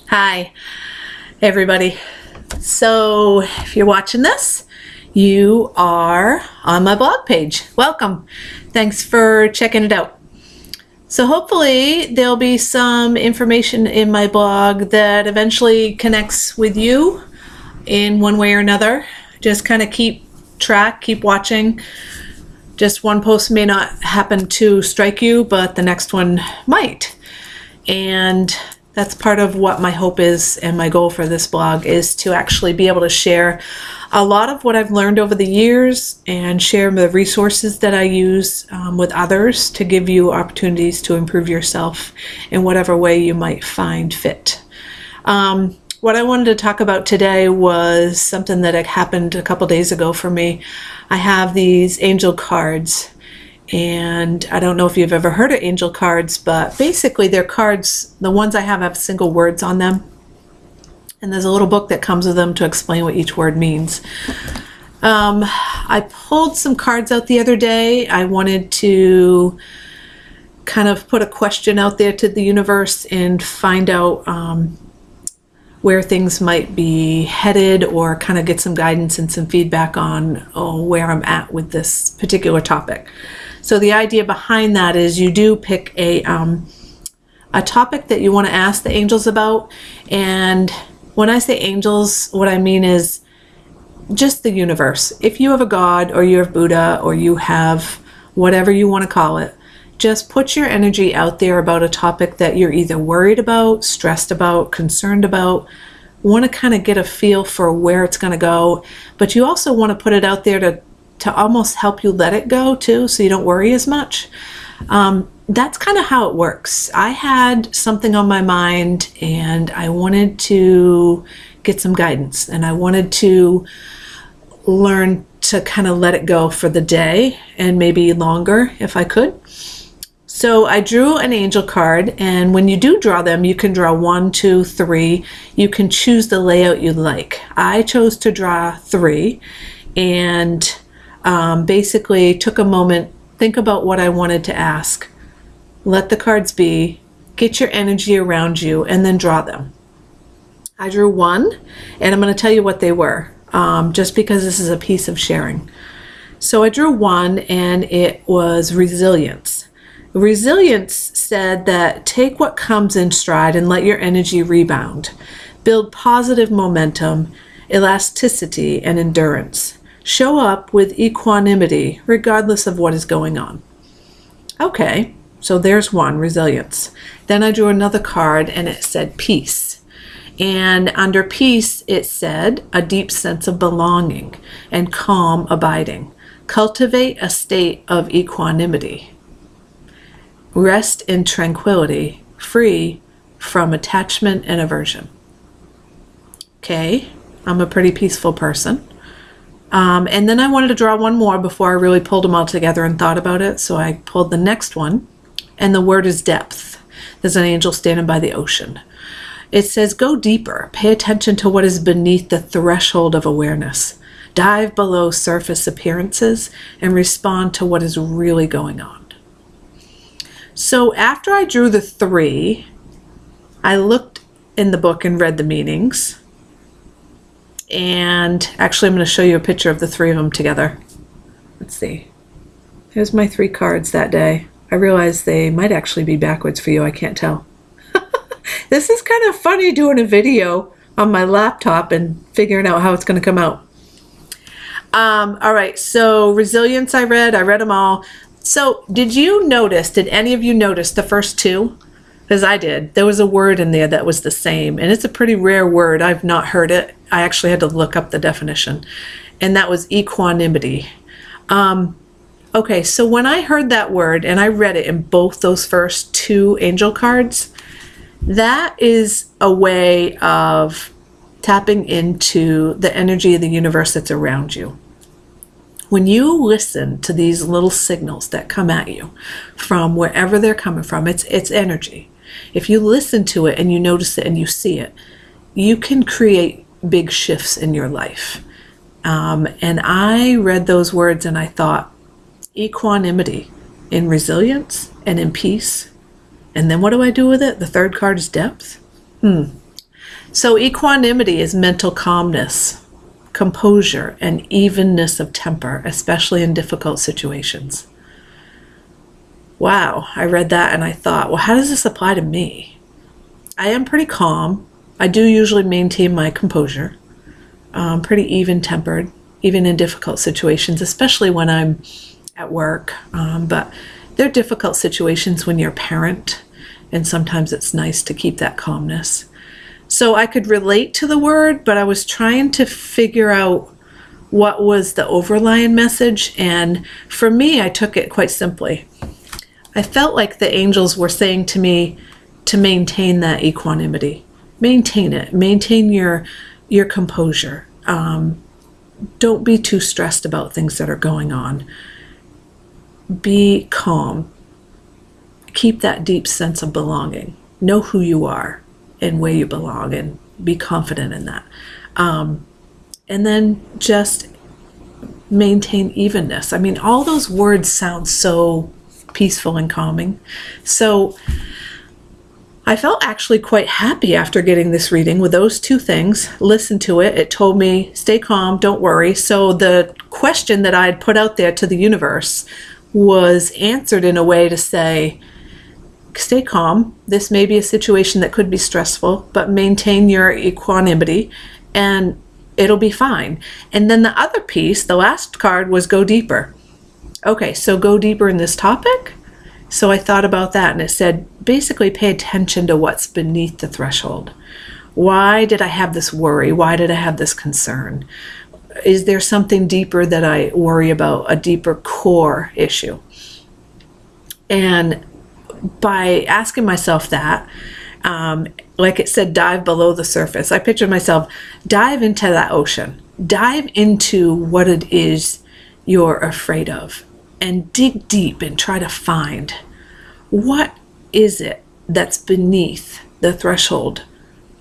Hi, everybody. So, if you're watching this, you are on my blog page. Welcome. Thanks for checking it out. So, hopefully, there'll be some information in my blog that eventually connects with you in one way or another. Just kind of keep track, keep watching. Just one post may not happen to strike you, but the next one might. And that's part of what my hope is, and my goal for this blog is to actually be able to share a lot of what I've learned over the years and share the resources that I use with others to give you opportunities to improve yourself in whatever way you might find fit. What I wanted to talk about today was something that had happened a couple days ago for me. I have these angel cards. And I don't know if you've ever heard of angel cards, but basically they're cards, the ones I have single words on them. And there's a little book that comes with them to explain what each word means. I pulled some cards out the other day. I wanted to kind of put a question out there to the universe and find out where things might be headed, or kind of get some guidance and some feedback on where I'm at with this particular topic. So the idea behind that is you do pick a topic that you want to ask the angels about. And when I say angels, what I mean is just the universe. If you have a God, or you have Buddha, or you have whatever you want to call it, just put your energy out there about a topic that you're either worried about, stressed about, concerned about, want to kind of get a feel for where it's going to go. But you also want to put it out there to almost help you let it go too, so you don't worry as much. That's kind of how it works. I had something on my mind and I wanted to get some guidance, and I wanted to learn to kind of let it go for the day and maybe longer if I could. So I drew an angel card, and when you do draw them, you can draw 1, 2, 3. You can choose the layout you like. I chose to draw 3, and basically took a moment, think about what I wanted to ask, let the cards be, get your energy around you, and then draw them. I drew 1, and I'm going to tell you what they were, just because this is a piece of sharing. So I drew 1, and it was resilience. Resilience said that take what comes in stride and let your energy rebound. Build positive momentum, elasticity, and endurance. Show up with equanimity regardless of what is going on. Okay, so there's 1, resilience. Then I drew another card and it said peace. And under peace it said a deep sense of belonging and calm abiding. Cultivate a state of equanimity. Rest in tranquility, free from attachment and aversion. Okay, I'm a pretty peaceful person. And then I wanted to draw 1 more before I really pulled them all together and thought about it. So I pulled the next one, and the word is depth. There's an angel standing by the ocean. It says, go deeper. Pay attention to what is beneath the threshold of awareness. Dive below surface appearances and respond to what is really going on. So after I drew the 3, I looked in the book and read the meanings. And actually, I'm going to show you a picture of the 3 of them together. Let's see. Here's my 3 cards that day. I realize they might actually be backwards for you. I can't tell. This is kind of funny doing a video on my laptop and figuring out how it's going to come out. All right. So resilience I read them all. So did any of you notice the first 2? Because I did. There was a word in there that was the same, and it's a pretty rare word. I've not heard it. I actually had to look up the definition, and that was equanimity. Okay, so when I heard that word and I read it in both those first 2 angel cards, that is a way of tapping into the energy of the universe that's around you. When you listen to these little signals that come at you from wherever they're coming from, it's energy. If you listen to it and you notice it and you see it, you can create big shifts in your life. And I read those words and I thought, equanimity in resilience and in peace. And then what do I do with it? The third card is depth. So equanimity is mental calmness, composure, and evenness of temper, especially in difficult situations. Wow, I read that and I thought, well, how does this apply to me? I am pretty calm. I do usually maintain my composure. Pretty even-tempered, even in difficult situations, especially when I'm at work. But there are difficult situations when you're a parent, and sometimes it's nice to keep that calmness. So I could relate to the word, but I was trying to figure out what was the overlying message. And for me, I took it quite simply. I felt like the angels were saying to me to maintain that equanimity. Maintain it. Maintain your composure. Don't be too stressed about things that are going on. Be calm. Keep that deep sense of belonging. Know who you are and where you belong, and be confident in that. And then just maintain evenness. I mean, all those words sound so peaceful and calming. So I felt actually quite happy after getting this reading with those two things. Listen to it. It told me, stay calm, don't worry. So the question that I had put out there to the universe was answered in a way to say, stay calm. This may be a situation that could be stressful, but maintain your equanimity and it'll be fine. And then the other piece, the last card, was go deeper. Okay, so go deeper in this topic. So I thought about that, and it said, basically pay attention to what's beneath the threshold. Why did I have this worry? Why did I have this concern? Is there something deeper that I worry about, a deeper core issue? And by asking myself that, like it said, dive below the surface. I pictured myself, dive into that ocean. Dive into what it is you're afraid of. And dig deep and try to find, what is it that's beneath the threshold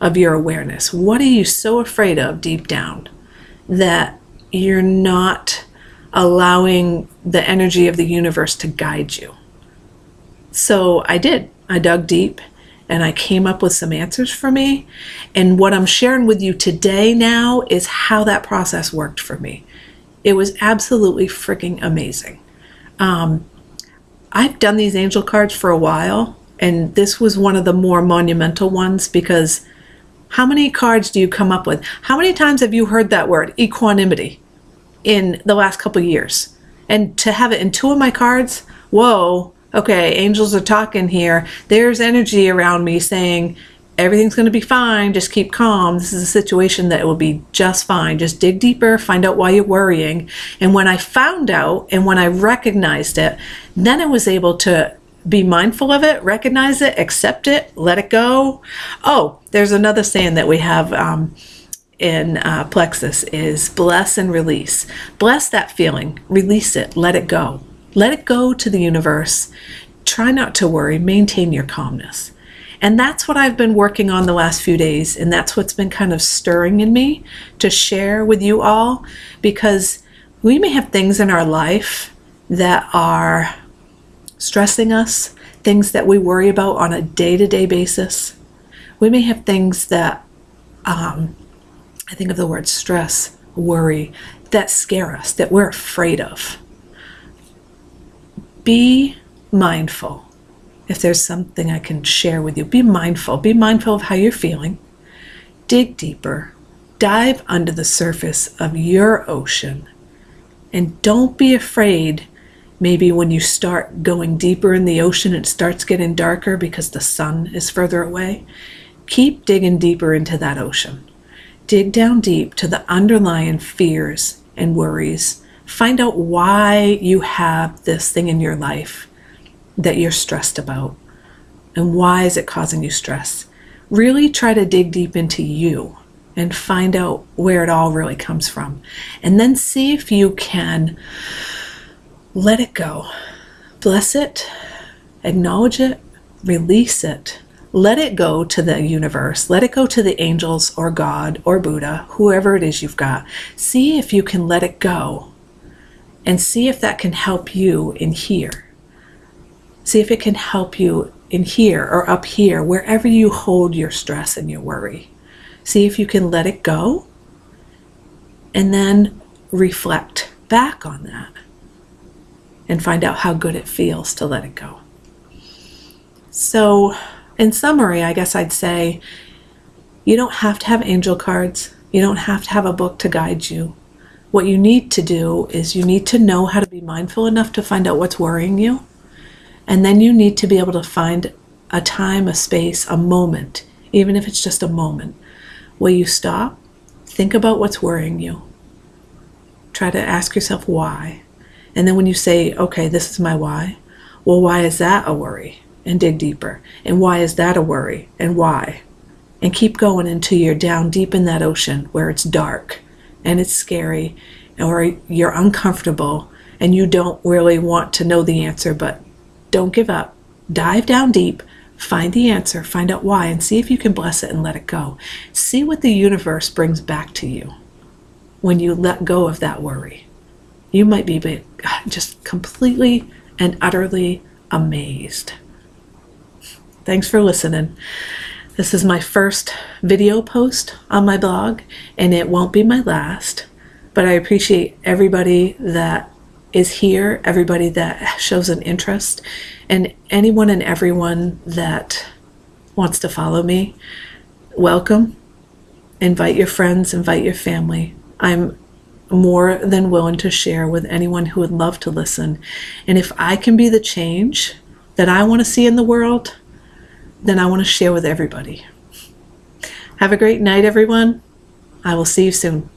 of your awareness? What are you so afraid of deep down that you're not allowing the energy of the universe to guide you? So I did. I dug deep and I came up with some answers for me. And what I'm sharing with you today now is how that process worked for me. It was absolutely freaking amazing. I've done these angel cards for a while, and this was one of the more monumental ones, because how many cards do you come up with? How many times have you heard that word, equanimity, in the last couple of years? And to have it in two of my cards, whoa, okay, angels are talking here. There's energy around me saying, everything's going to be fine. Just keep calm. This is a situation that will be just fine. Just dig deeper, find out why you're worrying. And when I found out and when I recognized it, then I was able to be mindful of it, recognize it, accept it, let it go. Oh, there's another saying that we have in Plexus is bless and release. Bless that feeling, release it, let it go. Let it go to the universe. Try not to worry, maintain your calmness. And that's what I've been working on the last few days, and that's what's been kind of stirring in me to share with you all, because we may have things in our life that are stressing us, things that we worry about on a day-to-day basis. We may have things that, I think of the word stress, worry, that scare us, that we're afraid of. Be mindful. If there's something I can share with you, be mindful. Be mindful of how you're feeling. Dig deeper. Dive under the surface of your ocean. And don't be afraid, maybe when you start going deeper in the ocean, it starts getting darker because the sun is further away. Keep digging deeper into that ocean. Dig down deep to the underlying fears and worries. Find out why you have this thing in your life that you're stressed about, and why is it causing you stress. Really try to dig deep into you and find out where it all really comes from, and then see if you can let it go. Bless it, acknowledge it, release it, let it go to the universe, let it go to the angels or God or Buddha, whoever it is you've got. See if you can let it go and see if that can help you in here. See if it can help you in here or up here, wherever you hold your stress and your worry. See if you can let it go, and then reflect back on that and find out how good it feels to let it go. So, in summary, I guess I'd say you don't have to have angel cards. You don't have to have a book to guide you. What you need to do is you need to know how to be mindful enough to find out what's worrying you. And then you need to be able to find a time, a space, a moment, even if it's just a moment, where you stop, think about what's worrying you. Try to ask yourself why. And then when you say, okay, this is my why, well, why is that a worry? And dig deeper. And why is that a worry? And why? And keep going until you're down deep in that ocean where it's dark and it's scary, or you're uncomfortable and you don't really want to know the answer, but don't give up. Dive down deep, find the answer, find out why, and see if you can bless it and let it go. See what the universe brings back to you when you let go of that worry. You might be just completely and utterly amazed. Thanks for listening. This is my first video post on my blog, and it won't be my last, but I appreciate everybody that is here, everybody that shows an interest, and anyone and everyone that wants to follow me. Welcome. Invite your friends, invite your family. I'm more than willing to share with anyone who would love to listen. And if I can be the change that I want to see in the world, then I want to share with everybody. Have a great night, everyone. I will see you soon.